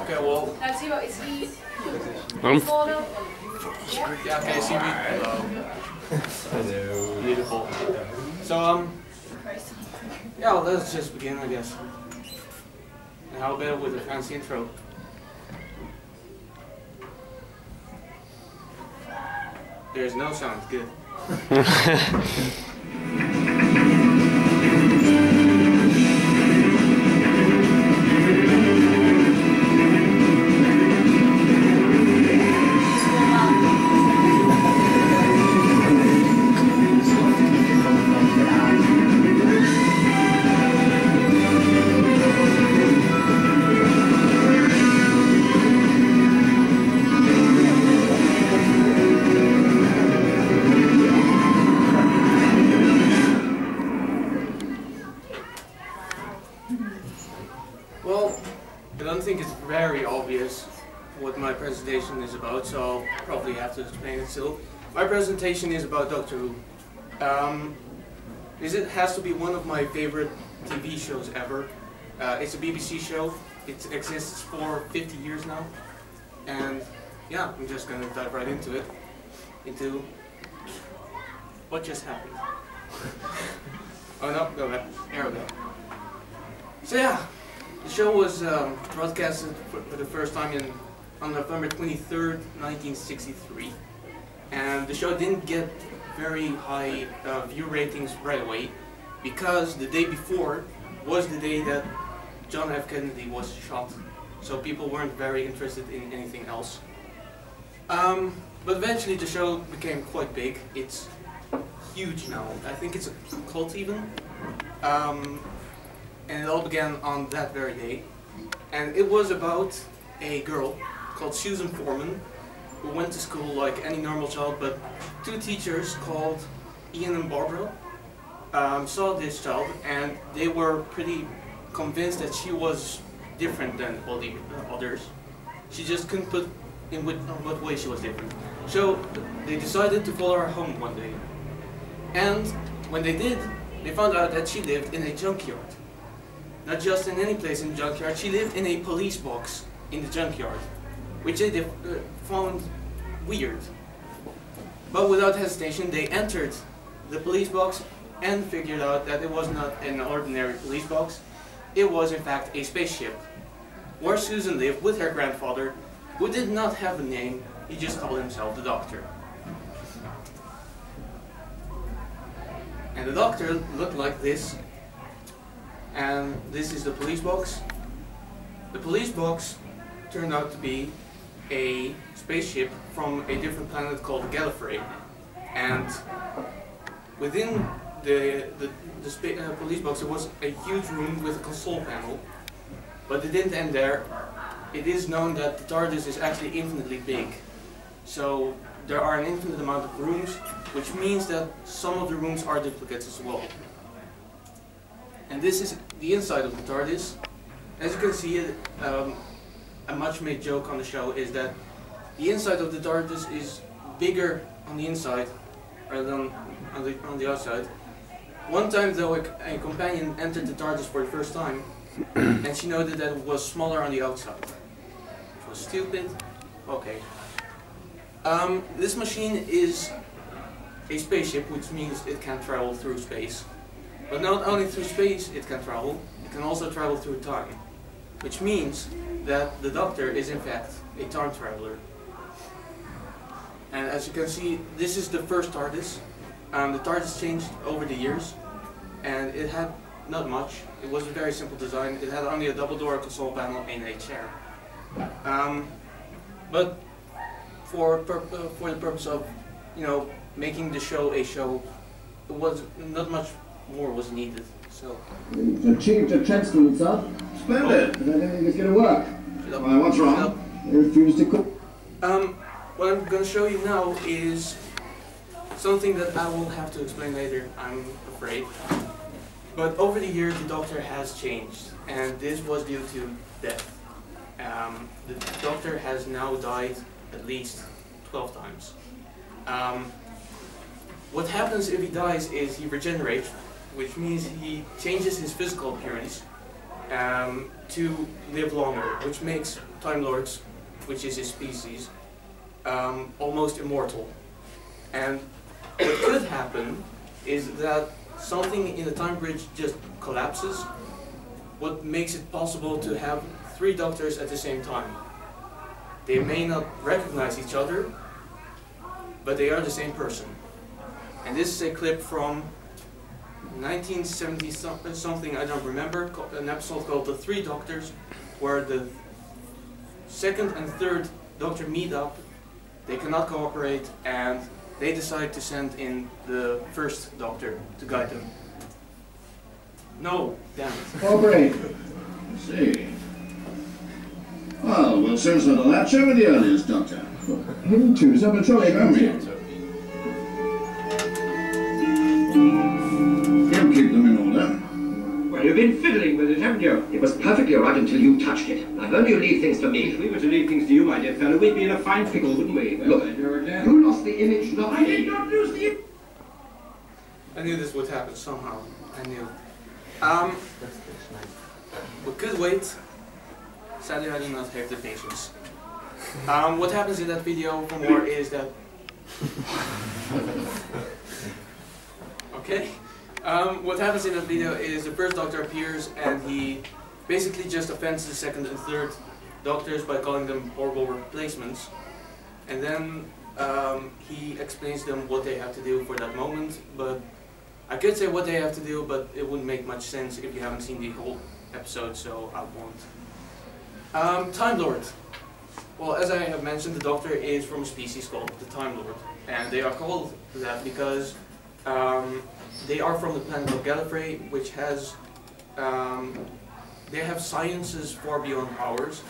Okay, well. Is he? Yeah, okay, see me. Hello. Beautiful. So, yeah, well, let's just begin, I guess. And how about with a fancy intro? There's no sound, good. What my presentation is about, so I'll probably have to explain it still. My presentation is about Doctor Who. It has to be one of my favorite TV shows ever. It's a BBC show. It exists for 50 years now. And yeah, I'm just going to dive right into it. Into what just happened. Oh no, go back. There we go. So yeah, the show was broadcasted for the first time on November 23rd, 1963, and the show didn't get very high view ratings right away because the day before was the day that John F. Kennedy was shot, so people weren't very interested in anything else. But eventually the show became quite big. It's huge now. I think it's a cult even, and it all began on that very day, and it was about a girl called Susan Foreman, who went to school like any normal child, but two teachers called Ian and Barbara saw this child, and they were pretty convinced that she was different than all the others. She just couldn't put in what way she was different. So they decided to follow her home one day. And when they did, they found out that she lived in a junkyard. Not just in any place in the junkyard, she lived in a police box in the junkyard, which they found weird. But without hesitation, they entered the police box and figured out that it was not an ordinary police box. It was in fact a spaceship, where Susan lived with her grandfather, who did not have a name. He just called himself the Doctor. And the Doctor looked like this. And this is the police box. The police box turned out to be a spaceship from a different planet called Gallifrey. And within the police box there was a huge room with a console panel. But it didn't end there. It is known that the TARDIS is actually infinitely big. So there are an infinite amount of rooms, which means that some of the rooms are duplicates as well. And this is the inside of the TARDIS. As you can see, a much made joke on the show is that the inside of the TARDIS is bigger on the inside rather than on the outside. One time though, a companion entered the TARDIS for the first time, and she noted that it was smaller on the outside. Which was stupid. Okay. This machine is a spaceship, which means it can travel through space. But not only through space it can travel, it can also travel through time. Which means that the Doctor is in fact a time traveler. And as you can see, this is the first TARDIS. The TARDIS changed over the years, and it had not much. It was a very simple design. It had only a double door console panel and a chair. But for the purpose of, making the show a show, it was not much more was needed. So you've achieved a transfer itself. Splendid. I don't think it's going to work. Well, what's wrong? They refuse to cook. What I'm going to show you now is something that I will have to explain later, I'm afraid. But over the years, the Doctor has changed, and this was due to death. The Doctor has now died at least 12 times. What happens if he dies is he regenerates, which means he changes his physical appearance, to live longer, which makes Time Lords, which is his species, almost immortal. And what could happen is that something in the time bridge just collapses, what makes it possible to have 3 doctors at the same time. They may not recognize each other, but they are the same person. And this is a clip from 1970 something, I don't remember, an episode called The Three Doctors, where the 2nd and 3rd Doctor meet up, they cannot cooperate, and they decide to send in the 1st Doctor to guide them. No, damn it. Cooperate. I see. Well, we'll soon settle that. Show me the earliest Doctor. Him too, is that a trolley? Show me. You keep them in order. Well, you've been fiddling with it, haven't you? It was perfectly all right until you touched it. I've only you leave things to me. If we were to leave things to you, my dear fellow, we'd be in a fine pickle, wouldn't we? Look, you lost the image, not I did not lose the image. I knew this would happen somehow. I knew. We could wait. Sadly, I do not have the patience. What happens in that video for more is that... Okay. What happens in that video is the 1st Doctor appears and he basically just offends the 2nd and 3rd Doctors by calling them horrible replacements. And then he explains to them what they have to do for that moment, but I could say what they have to do, but it wouldn't make much sense if you haven't seen the whole episode, so I won't. Time Lord. Well, as I have mentioned, the Doctor is from a species called the Time Lord, and they are called that because they are from the planet of Gallifrey, which has they have sciences far beyond ours,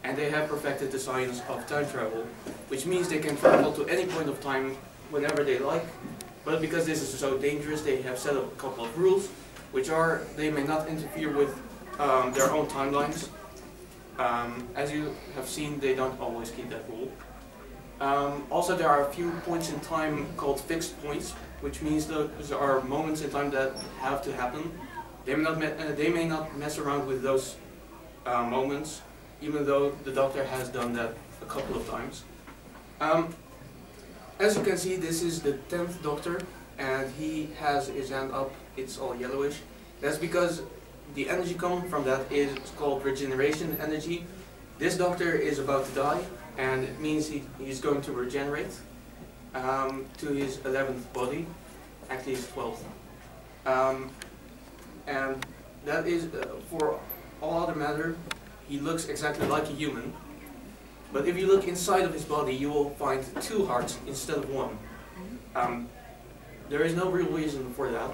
and they have perfected the science of time travel, which means they can travel to any point of time whenever they like. But because this is so dangerous, they have set up a couple of rules, which are they may not interfere with their own timelines. As you have seen, they don't always keep that rule. Also, there are a few points in time called fixed points, which means those are moments in time that have to happen. They may not mess around with those moments, even though the Doctor has done that a couple of times. As you can see, this is the 10th Doctor, and he has his hand up. It's all yellowish. That's because the energy coming from that is called Regeneration Energy. This Doctor is about to die, and it means he's going to regenerate to his 11th body, actually his 12th. And that is, for all other matter, he looks exactly like a human. But if you look inside of his body, you will find 2 hearts instead of 1. There is no real reason for that.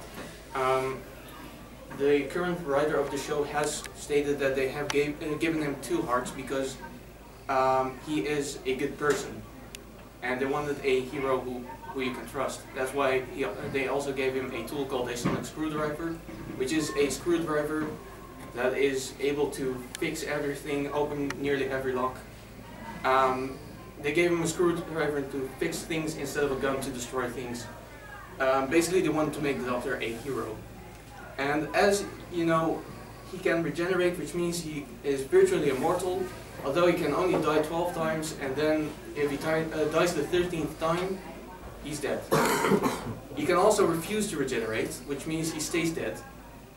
The current writer of the show has stated that they have given him 2 hearts because he is a good person, and they wanted a hero who you can trust. That's why they also gave him a tool called a sonic screwdriver, which is a screwdriver that is able to fix everything, open nearly every lock. They gave him a screwdriver to fix things instead of a gun to destroy things. Basically, they wanted to make the Doctor a hero. And as you know, he can regenerate, which means he is virtually immortal, although he can only die 12 times, and then if he dies the 13th time, he's dead. He can also refuse to regenerate, which means he stays dead,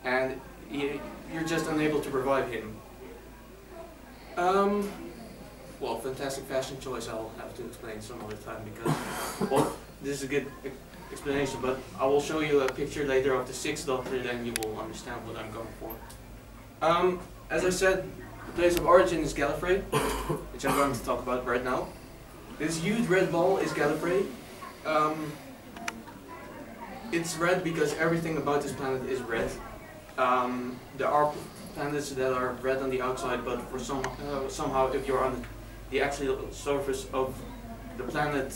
and you're just unable to revive him. Well, fantastic fashion choice I'll have to explain some other time because, well, this is a good explanation, but I will show you a picture later of the 6th Doctor, then you will understand what I'm going for. As I said, the place of origin is Gallifrey, which I'm going to talk about right now. This huge red ball is Gallifrey. It's red because everything about this planet is red. There are planets that are red on the outside, but for somehow if you're on the actual surface of the planet,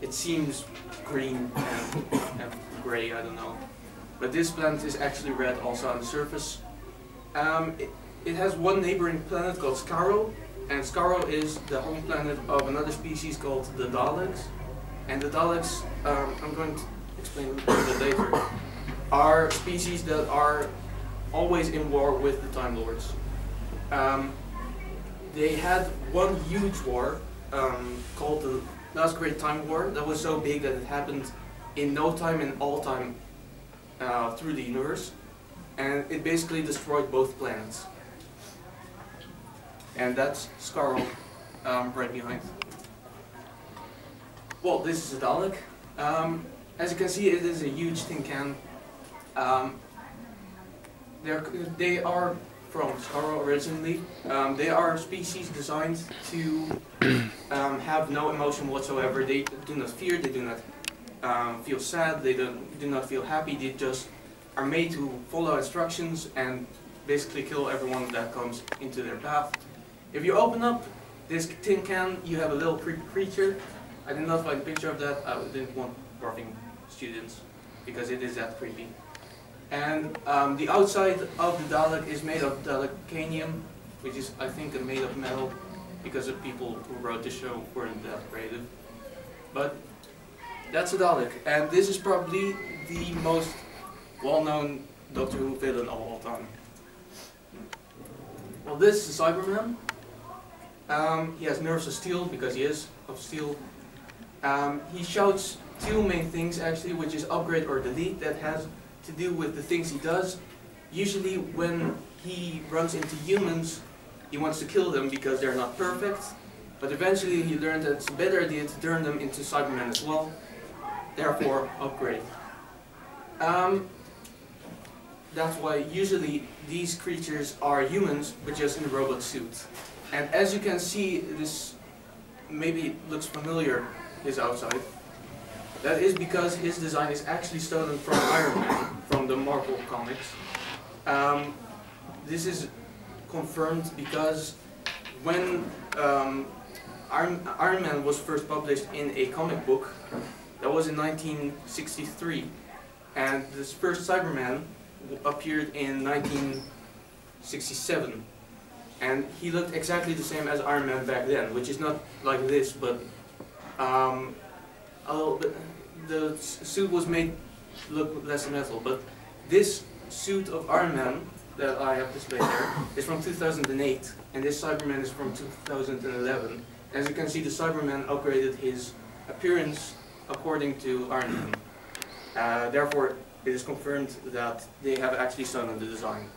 it seems green and grey, I don't know. But this planet is actually red also on the surface. It has one neighboring planet called Skaro, and Skaro is the home planet of another species called the Daleks. And the Daleks, I'm going to explain a little bit later, are species that are always in war with the Time Lords. They had one huge war called the Last Great Time War that was so big that it happened in no time and all time through the universe, and it basically destroyed both planets. And that's Scarl right behind. Well, this is a Dalek. As you can see, it is a huge tin can. They are from Scarl originally. They are species designed to have no emotion whatsoever. They do not fear, they do not feel sad, they do not feel happy. They just are made to follow instructions and basically kill everyone that comes into their path. If you open up this tin can, you have a little creepy creature. I did not find a picture of that. I didn't want barfing students because it is that creepy. And the outside of the Dalek is made of Zlatkin, which is, I think, made of metal, because the people who wrote the show weren't that creative. But that's a Dalek, and this is probably the most well-known Doctor Who villain of all time. Well, this is Cyberman. He has nerves of steel, because he is of steel. He shouts two main things, actually, which is upgrade or delete. That has to do with the things he does. Usually when he runs into humans, he wants to kill them because they're not perfect, but eventually he learned that it's a better idea to turn them into Cybermen as well, therefore upgrade. That's why usually these creatures are humans, but just in a robot suit. And as you can see, this maybe looks familiar, his outside. That is because his design is actually stolen from Iron Man, from the Marvel comics. This is confirmed because when Iron Man was first published in a comic book, that was in 1963, and this first Cyberman appeared in 1967, and he looked exactly the same as Iron Man back then, which is not like this, but a little bit. The suit was made look less metal, but this suit of Iron Man that I have displayed there is from 2008, and this Cyberman is from 2011. As you can see, the Cyberman upgraded his appearance according to Iron Man. Therefore, it is confirmed that they have actually stolen the design.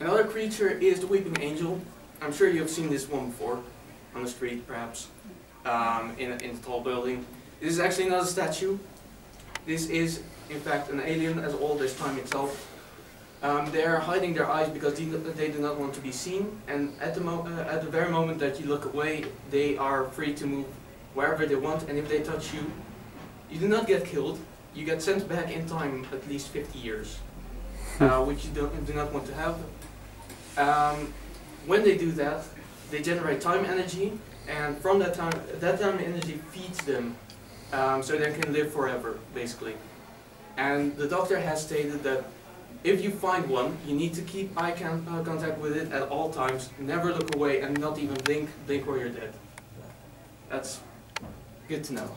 Another creature is the Weeping Angel. I'm sure you have seen this one before, on the street perhaps, in a tall building. This is actually not a statue. This is, in fact, an alien as old as time itself. They are hiding their eyes because they do not want to be seen, and at the very moment that you look away, they are free to move wherever they want, and if they touch you, you do not get killed. You get sent back in time at least 50 years, which you do not want to have. When they do that, they generate time energy, and from that time energy feeds them, so they can live forever, basically. And the Doctor has stated that if you find one, you need to keep eye contact with it at all times, never look away, and not even blink or you're dead. That's good to know.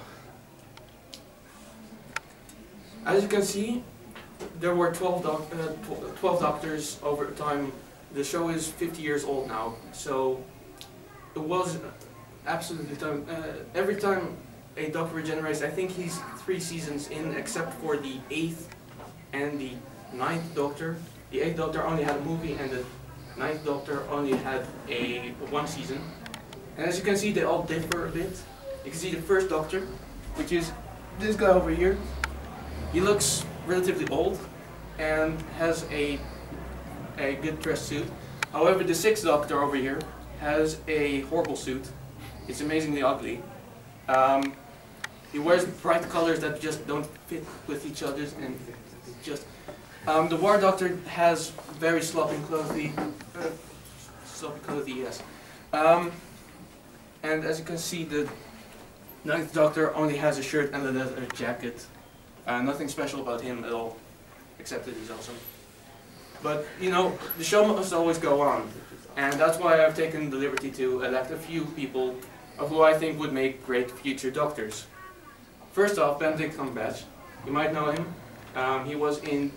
As you can see, there were 12 doctors over time. The show is 50 years old now, so it was absolutely time. Every time a Doctor regenerates, I think he's 3 seasons in, except for the 8th and the 9th Doctor. The 8th Doctor only had a movie, and the 9th Doctor only had one season. And as you can see, they all differ a bit. You can see the first Doctor, which is this guy over here. He looks relatively old and has a good dress suit. However, the 6th Doctor over here has a horrible suit. It's amazingly ugly. He wears bright colors that just don't fit with each other, and just the War Doctor has very sloppy clothing. Yes. And as you can see, the 9th Doctor only has a shirt and a leather jacket. Nothing special about him at all, except that he's awesome. But, you know, the show must always go on. And that's why I've taken the liberty to elect a few people of who I think would make great future Doctors. First off, Benedict Cumberbatch. You might know him. He was in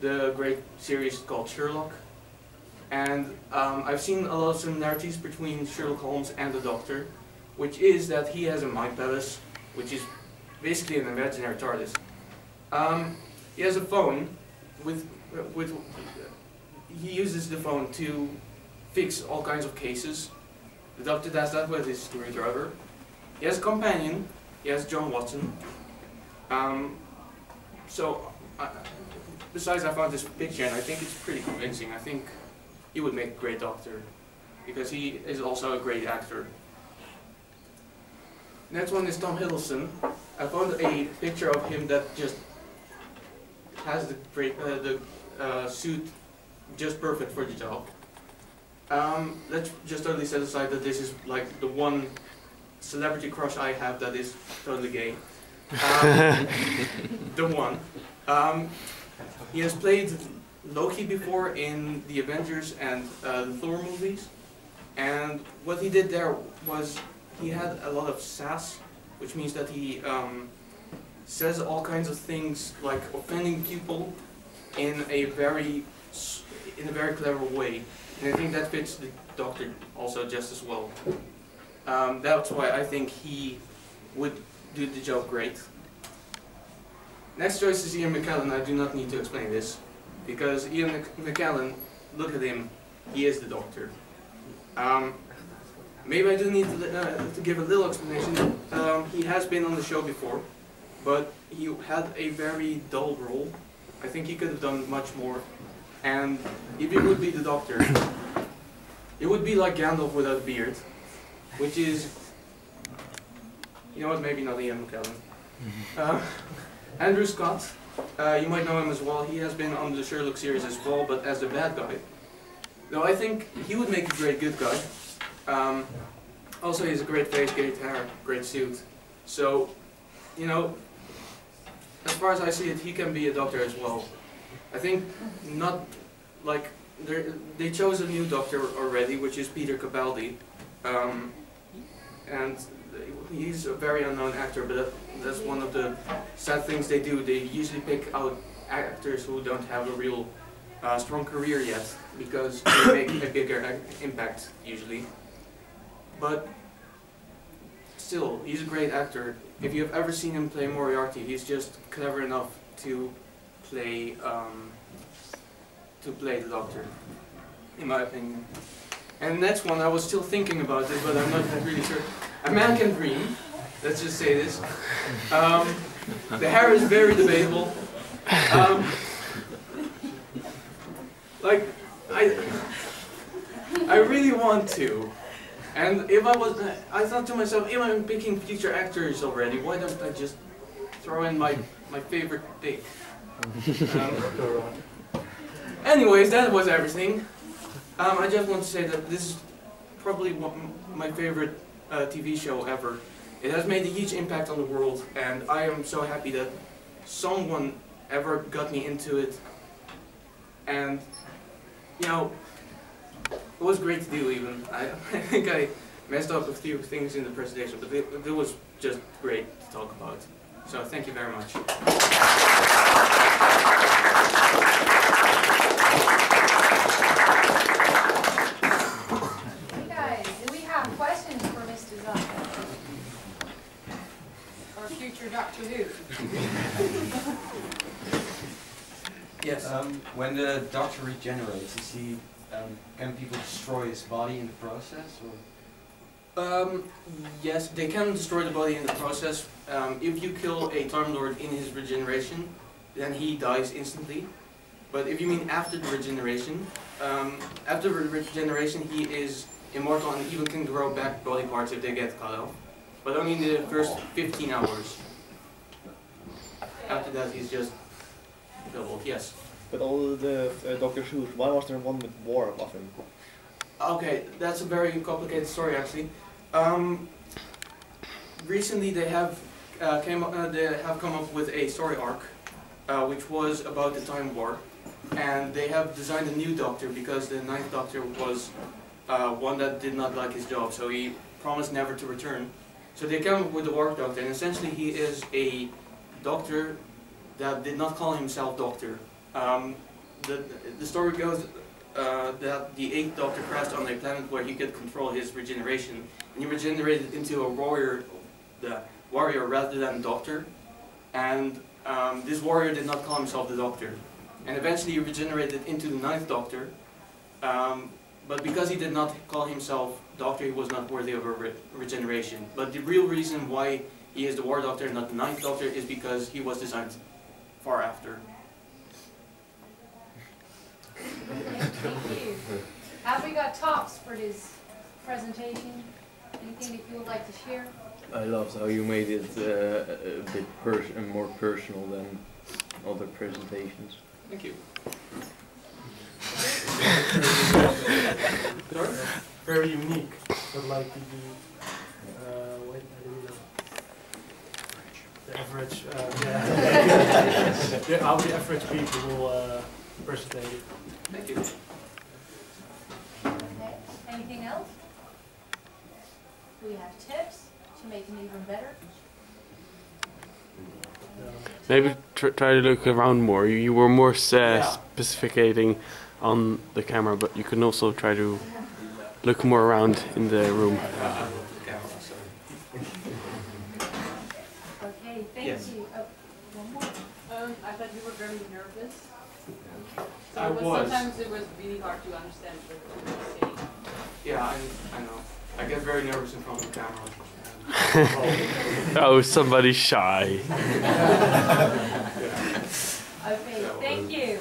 the great series called Sherlock. And I've seen a lot of similarities between Sherlock Holmes and the Doctor, which is that he has a mind palace, which is basically an imaginary TARDIS. He has a phone he uses the phone to fix all kinds of cases. The Doctor does that with his screwdriver. He has a companion. He has John Watson. Besides, I found this picture and I think it's pretty convincing. I think he would make a great Doctor because he is also a great actor. Next one is Tom Hiddleston. I found a picture of him that just has the suit just perfect for the job. Let's just totally set aside that this is like the one celebrity crush I have that is totally gay. The one. He has played Loki before in the Avengers and the Thor movies. And what he did there was he had a lot of sass, which means that he says all kinds of things like offending people in a very clever way. And I think that fits the Doctor also just as well. That's why I think he would do the job great. Next choice is Ian Mckellen. I do not need to explain this, because Ian Mckellen, look at him, he is the Doctor. Maybe I do need to give a little explanation. He has been on the show before, but he had a very dull role. I think he could have done much more. And if he would be the Doctor, it would be like Gandalf without a beard, which is, you know what, maybe not Ian Mckellen. Andrew Scott, you might know him as well. He has been on the Sherlock series as well, but as the bad guy. Though I think he would make a great good guy. Also, he has a great face, great hair, great suit. So, you know, as far as I see it, he can be a Doctor as well. I think not like they chose a new Doctor already, which is Peter Capaldi, and he's a very unknown actor. But that's one of the sad things they do. They usually pick out actors who don't have a real strong career yet, because they make a bigger impact usually. But still, he's a great actor. If you've ever seen him play Moriarty, he's just clever enough to play the Doctor, in my opinion. And the next one, I was still thinking about it, but I'm not really sure. A Man Can Dream. Let's just say this. The hair is very debatable. Like, I really want to. And if I thought to myself, if I'm picking future actors already, why don't I just throw in my favorite pick? Anyways, that was everything. I just want to say that this is probably my favorite TV show ever. It has made a huge impact on the world, and I am so happy that someone ever got me into it. And, you know, it was great to do even. I think I messed up a few things in the presentation, but it was just great to talk about. So thank you very much. Hey guys, do we have questions for Mr. Zlatkin? Or future Doctor Who? Yes. When the Doctor regenerates, is he, can people destroy his body in the process? Or? Yes, they can destroy the body in the process. If you kill a Time Lord in his regeneration, then he dies instantly. But if you mean after the regeneration, he is immortal and even can grow back body parts if they get cut off. But only in the first 15 hours. After that, he's just killable. Yes. But all the Doctor Who, why was there one with war above him? Okay, that's a very complicated story actually. Recently they have come up with a story arc, which was about the Time War, and they have designed a new Doctor because the 9th Doctor was one that did not like his job, so he promised never to return. So they came up with the Warp Doctor, and essentially he is a Doctor that did not call himself Doctor. the story goes that the 8th Doctor crashed on a planet where he could control his regeneration, and he regenerated into a warrior, rather than Doctor, and this warrior did not call himself the Doctor, and eventually he regenerated into the 9th Doctor, but because he did not call himself Doctor, he was not worthy of a regeneration. But the real reason why he is the War Doctor and not the 9th Doctor is because he was designed far after. Thank you. Have we got tops for this presentation? Anything that you would like to share? I loved how you made it a bit more personal than other presentations. Thank you. Very unique, but like wait, I don't know. The average, how the average people will presentate it. Thank you. Okay. Anything else? Do we have tips to make it even better? Maybe try to look around more. You were more specificating on the camera, but you can also try to look more around in the room. Okay, thank you. One more. I thought you were very nervous. I was. Sometimes it was really hard to understand what you were saying. Yeah, I know. I get very nervous in front of the camera. Oh, somebody's shy. Okay, thank you.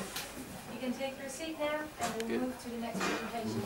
You can take your seat now, and we'll move to the next presentation.